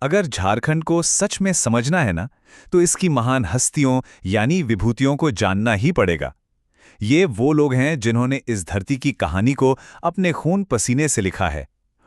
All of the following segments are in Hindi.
अगर झारखंड को सच में समझना है ना, तो इसकी महान हस्तियों यानी विभूतियों को जानना ही पड़ेगा। ये वो लोग हैं जिन्होंने इस धरती की कहानी को अपने खून पसीने से लिखा है।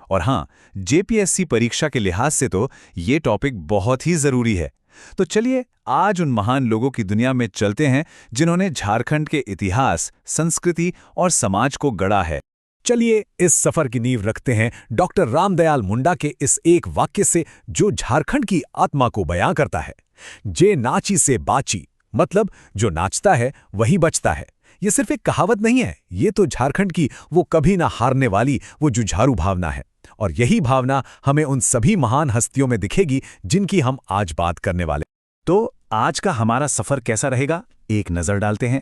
और हाँ, जेपीएससी परीक्षा के लिहाज से तो ये टॉपिक बहुत ही जरूरी है। तो चलिए आज उन महान लोगों की दुनिया में चलते हैं जिन्होंने झारखंड के इतिहास, संस्कृति और समाज को गढ़ा है। चलिए इस सफर की नींव रखते हैं डॉक्टर रामदयाल मुंडा के इस एक वाक्य से जो झारखंड की आत्मा को बयां करता है। जे नाची से बाची, मतलब जो नाचता है वही बचता है। ये सिर्फ एक कहावत नहीं है, ये तो झारखंड की वो कभी ना हारने वाली वो जुझारू भावना है। और यही भावना हमें उन सभी महान हस्तियों में दिखेगी जिनकी हम आज बात करने वाले। तो आज का हमारा सफर कैसा रहेगा, एक नजर डालते हैं।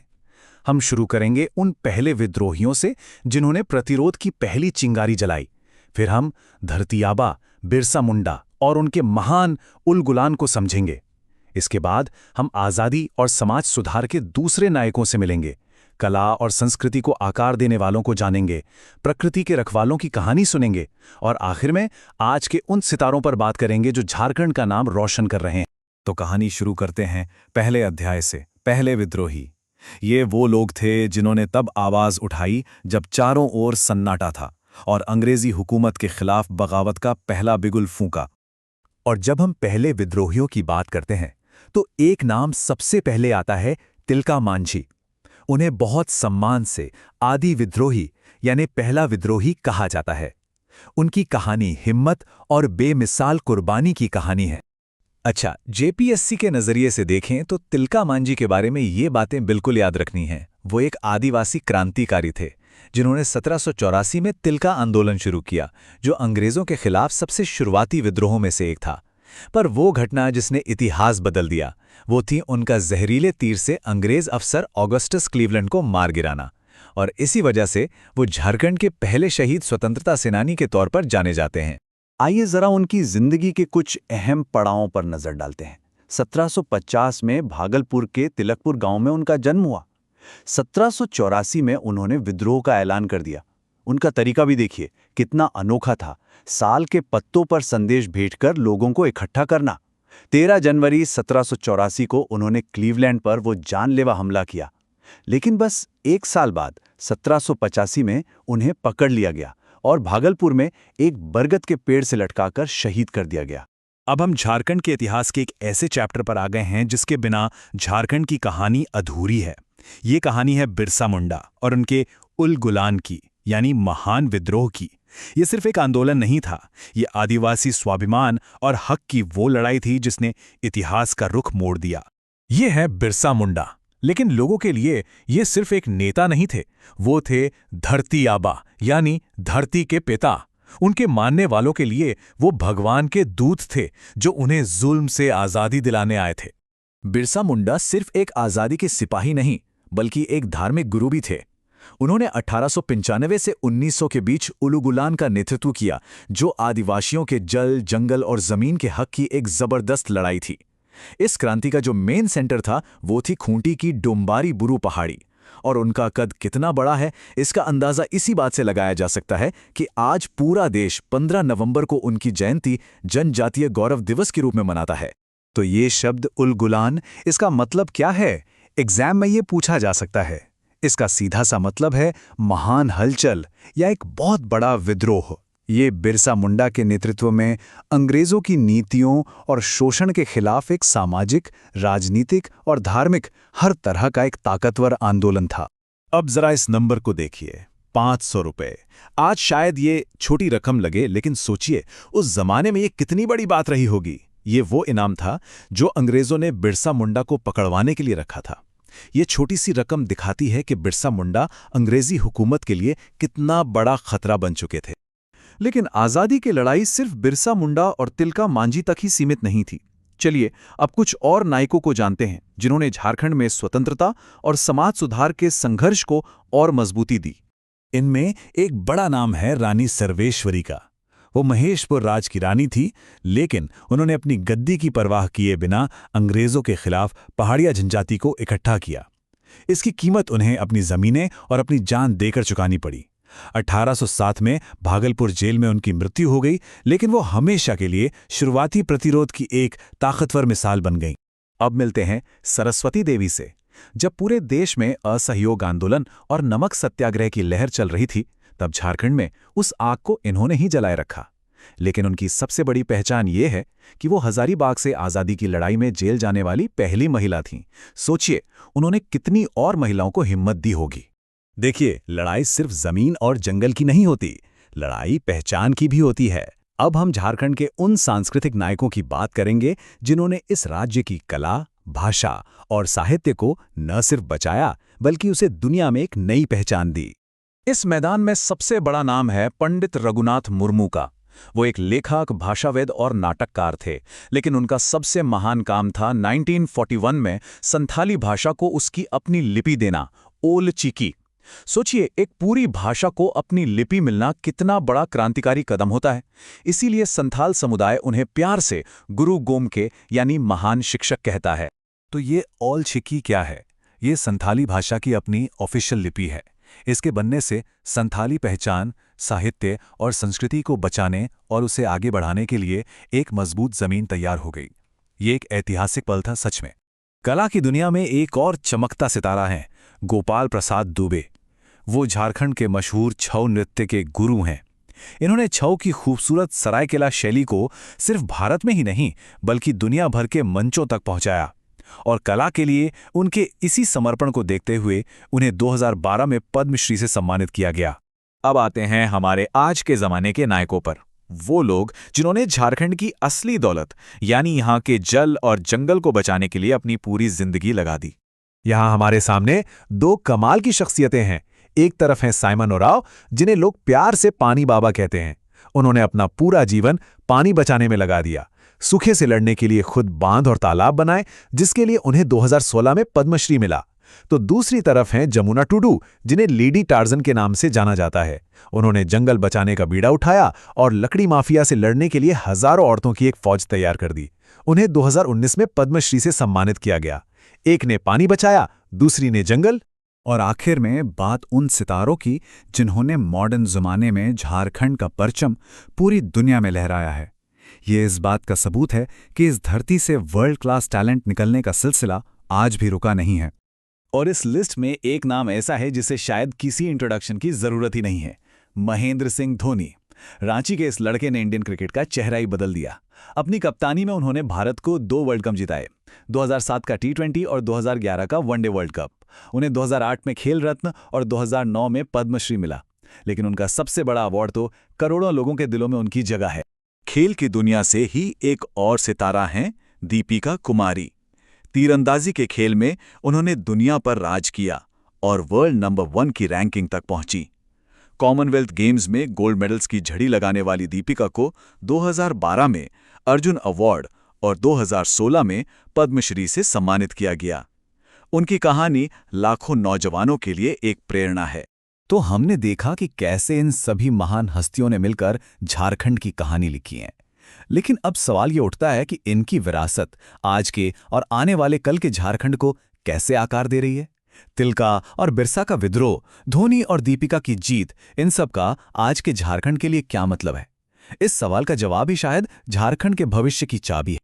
हम शुरू करेंगे उन पहले विद्रोहियों से जिन्होंने प्रतिरोध की पहली चिंगारी जलाई। फिर हम धरती आबा, बिरसा मुंडा और उनके महान उल गुलान को समझेंगे। इसके बाद हम आज़ादी और समाज सुधार के दूसरे नायकों से मिलेंगे, कला और संस्कृति को आकार देने वालों को जानेंगे, प्रकृति के रखवालों की कहानी सुनेंगे और आखिर में आज के उन सितारों पर बात करेंगे जो झारखंड का नाम रोशन कर रहे हैं। तो कहानी शुरू करते हैं पहले अध्याय से। पहले विद्रोही ये वो लोग थे जिन्होंने तब आवाज उठाई जब चारों ओर सन्नाटा था और अंग्रेजी हुकूमत के खिलाफ बगावत का पहला बिगुल फूंका। और जब हम पहले विद्रोहियों की बात करते हैं तो एक नाम सबसे पहले आता है, तिलका मांझी। उन्हें बहुत सम्मान से आदि विद्रोही यानी पहला विद्रोही कहा जाता है। उनकी कहानी हिम्मत और बेमिसाल कुर्बानी की कहानी है। अच्छा, जेपीएससी के नजरिए से देखें तो तिलका मांझी के बारे में ये बातें बिल्कुल याद रखनी हैं। वो एक आदिवासी क्रांतिकारी थे जिन्होंने 1784 में तिलका आंदोलन शुरू किया, जो अंग्रेजों के खिलाफ सबसे शुरुआती विद्रोहों में से एक था। पर वो घटना जिसने इतिहास बदल दिया, वो थी उनका जहरीले तीर से अंग्रेज अफसर ऑगस्टस क्लीवलैंड को मार गिराना। और इसी वजह से वो झारखंड के पहले शहीद स्वतंत्रता सेनानी के तौर पर जाने जाते हैं। आइए जरा उनकी जिंदगी के कुछ अहम पड़ावों पर नजर डालते हैं। 1750 में भागलपुर के तिलकपुर गांव में उनका जन्म हुआ। 1784 में उन्होंने विद्रोह का ऐलान कर दिया। उनका तरीका भी देखिए कितना अनोखा था, साल के पत्तों पर संदेश भेजकर लोगों को इकट्ठा करना। 13 जनवरी 1784 को उन्होंने क्लीवलैंड पर वो जानलेवा हमला किया। लेकिन बस एक साल बाद 1785 में उन्हें पकड़ लिया गया और भागलपुर में एक बरगद के पेड़ से लटकाकर शहीद कर दिया गया। अब हम झारखंड के इतिहास के एक ऐसे चैप्टर पर आ गए हैं जिसके बिना झारखंड की कहानी अधूरी है। ये कहानी है बिरसा मुंडा और उनके उल गुलान की, यानी महान विद्रोह की। ये सिर्फ एक आंदोलन नहीं था, ये आदिवासी स्वाभिमान और हक की वो लड़ाई थी जिसने इतिहास का रुख मोड़ दिया। ये है बिरसा मुंडा, लेकिन लोगों के लिए ये सिर्फ एक नेता नहीं थे, वो थे धरती आबा यानी धरती के पिता। उनके मानने वालों के लिए वो भगवान के दूत थे जो उन्हें जुल्म से आज़ादी दिलाने आए थे। बिरसा मुंडा सिर्फ एक आज़ादी के सिपाही नहीं, बल्कि एक धार्मिक गुरु भी थे। उन्होंने 1895 से 1900 के बीच उलुगुलान का नेतृत्व किया, जो आदिवासियों के जल, जंगल और जमीन के हक की एक जबरदस्त लड़ाई थी। इस क्रांति का जो मेन सेंटर था वो थी खूंटी की डोम्बारी बुरु पहाड़ी। और उनका कद कितना बड़ा है इसका अंदाजा इसी बात से लगाया जा सकता है कि आज पूरा देश 15 नवंबर को उनकी जयंती जनजातीय गौरव दिवस के रूप में मनाता है। तो ये शब्द उल गुलान, इसका मतलब क्या है? एग्जाम में ये पूछा जा सकता है। इसका सीधा सा मतलब है महान हलचल या एक बहुत बड़ा विद्रोह। ये बिरसा मुंडा के नेतृत्व में अंग्रेजों की नीतियों और शोषण के खिलाफ एक सामाजिक, राजनीतिक और धार्मिक हर तरह का एक ताकतवर आंदोलन था। अब जरा इस नंबर को देखिए, 500 रुपए। आज शायद ये छोटी रकम लगे, लेकिन सोचिए उस जमाने में ये कितनी बड़ी बात रही होगी। ये वो इनाम था जो अंग्रेजों ने बिरसा मुंडा को पकड़वाने के लिए रखा था। ये छोटी सी रकम दिखाती है कि बिरसा मुंडा अंग्रेजी हुकूमत के लिए कितना बड़ा खतरा बन चुके थे। लेकिन आज़ादी की लड़ाई सिर्फ बिरसा मुंडा और तिलका मांझी तक ही सीमित नहीं थी। चलिए अब कुछ और नायकों को जानते हैं जिन्होंने झारखंड में स्वतंत्रता और समाज सुधार के संघर्ष को और मजबूती दी। इनमें एक बड़ा नाम है रानी सर्वेश्वरी का। वो महेशपुर राज की रानी थी, लेकिन उन्होंने अपनी गद्दी की परवाह किए बिना अंग्रेजों के खिलाफ पहाड़िया जनजाति को इकट्ठा किया। इसकी कीमत उन्हें अपनी जमीनें और अपनी जान देकर चुकानी पड़ी। 1807 में भागलपुर जेल में उनकी मृत्यु हो गई, लेकिन वो हमेशा के लिए शुरुआती प्रतिरोध की एक ताकतवर मिसाल बन गईं। अब मिलते हैं सरस्वती देवी से। जब पूरे देश में असहयोग आंदोलन और नमक सत्याग्रह की लहर चल रही थी, तब झारखंड में उस आग को इन्होंने ही जलाए रखा। लेकिन उनकी सबसे बड़ी पहचान ये है कि वो हजारीबाग से आज़ादी की लड़ाई में जेल जाने वाली पहली महिला थीं। सोचिए, उन्होंने कितनी और महिलाओं को हिम्मत दी होगी। देखिए, लड़ाई सिर्फ जमीन और जंगल की नहीं होती, लड़ाई पहचान की भी होती है। अब हम झारखंड के उन सांस्कृतिक नायकों की बात करेंगे जिन्होंने इस राज्य की कला, भाषा और साहित्य को न सिर्फ बचाया, बल्कि उसे दुनिया में एक नई पहचान दी। इस मैदान में सबसे बड़ा नाम है पंडित रघुनाथ मुर्मू का। वो एक लेखक, भाषाविद और नाटककार थे, लेकिन उनका सबसे महान काम था 1941 में संथाली भाषा को उसकी अपनी लिपि देना, ओल चिकी। सोचिए, एक पूरी भाषा को अपनी लिपि मिलना कितना बड़ा क्रांतिकारी कदम होता है। इसीलिए संथाल समुदाय उन्हें प्यार से गुरु गोमके यानी महान शिक्षक कहता है। तो ये ओल चिकी क्या है? ये संथाली भाषा की अपनी ऑफिशियल लिपि है। इसके बनने से संथाली पहचान, साहित्य और संस्कृति को बचाने और उसे आगे बढ़ाने के लिए एक मजबूत जमीन तैयार हो गई। ये एक ऐतिहासिक पल था सच में। कला की दुनिया में एक और चमकता सितारा है गोपाल प्रसाद दुबे। वो झारखंड के मशहूर छऊ नृत्य के गुरु हैं। इन्होंने छऊ की खूबसूरत सरायकेला शैली को सिर्फ भारत में ही नहीं, बल्कि दुनिया भर के मंचों तक पहुंचाया। और कला के लिए उनके इसी समर्पण को देखते हुए उन्हें 2012 में पद्मश्री से सम्मानित किया गया। अब आते हैं हमारे आज के ज़माने के नायकों पर। वो लोग जिन्होंने झारखंड की असली दौलत यानी यहाँ के जल और जंगल को बचाने के लिए अपनी पूरी जिंदगी लगा दी। यहाँ हमारे सामने दो कमाल की शख्सियतें हैं। एक तरफ हैं साइमन ओराव, जिन्हें लोग प्यार से पानी बाबा कहते हैं। उन्होंने अपना पूरा जीवन पानी बचाने में लगा दिया। सूखे से लड़ने के लिए खुद बांध और तालाब बनाए, जिसके लिए उन्हें 2016 में पद्मश्री मिला। तो दूसरी तरफ हैं जमुना टुडू, जिन्हें लेडी टार्जन के नाम से जाना जाता है। उन्होंने जंगल बचाने का बीड़ा उठाया और लकड़ी माफिया से लड़ने के लिए हजारों औरतों की एक फौज तैयार कर दी। उन्हें 2019 में पद्मश्री से सम्मानित किया गया। एक ने पानी बचाया, दूसरी ने जंगल। और आखिर में बात उन सितारों की जिन्होंने मॉडर्न ज़माने में झारखंड का परचम पूरी दुनिया में लहराया है। ये इस बात का सबूत है कि इस धरती से वर्ल्ड क्लास टैलेंट निकलने का सिलसिला आज भी रुका नहीं है। और इस लिस्ट में एक नाम ऐसा है जिसे शायद किसी इंट्रोडक्शन की जरूरत ही नहीं है, महेंद्र सिंह धोनी। रांची के इस लड़के ने इंडियन क्रिकेट का चेहरा ही बदल दिया। अपनी कप्तानी में उन्होंने भारत को 2 वर्ल्ड कप जिताए, 2007 का T20 और 2011 का वनडे वर्ल्ड कप। उन्हें 2008 में खेल रत्न और 2009 में पद्मश्री मिला। लेकिन उनका सबसे बड़ा अवार्ड तो करोड़ों लोगों के दिलों में उनकी जगह है। खेल की दुनिया से ही एक और सितारा हैं दीपिका कुमारी। तीरंदाजी के खेल में उन्होंने दुनिया पर राज किया और वर्ल्ड नंबर 1 की रैंकिंग तक पहुंची। कॉमनवेल्थ गेम्स में गोल्ड मेडल्स की झड़ी लगाने वाली दीपिका को 2012 में अर्जुन अवार्ड और 2016 में पद्मश्री से सम्मानित किया गया। उनकी कहानी लाखों नौजवानों के लिए एक प्रेरणा है। तो हमने देखा कि कैसे इन सभी महान हस्तियों ने मिलकर झारखंड की कहानी लिखी है। लेकिन अब सवाल ये उठता है कि इनकी विरासत आज के और आने वाले कल के झारखंड को कैसे आकार दे रही है। तिलका और बिरसा का विद्रोह, धोनी और दीपिका की जीत, इन सब का आज के झारखंड के लिए क्या मतलब है? इस सवाल का जवाब ही शायद झारखंड के भविष्य की चाबी है।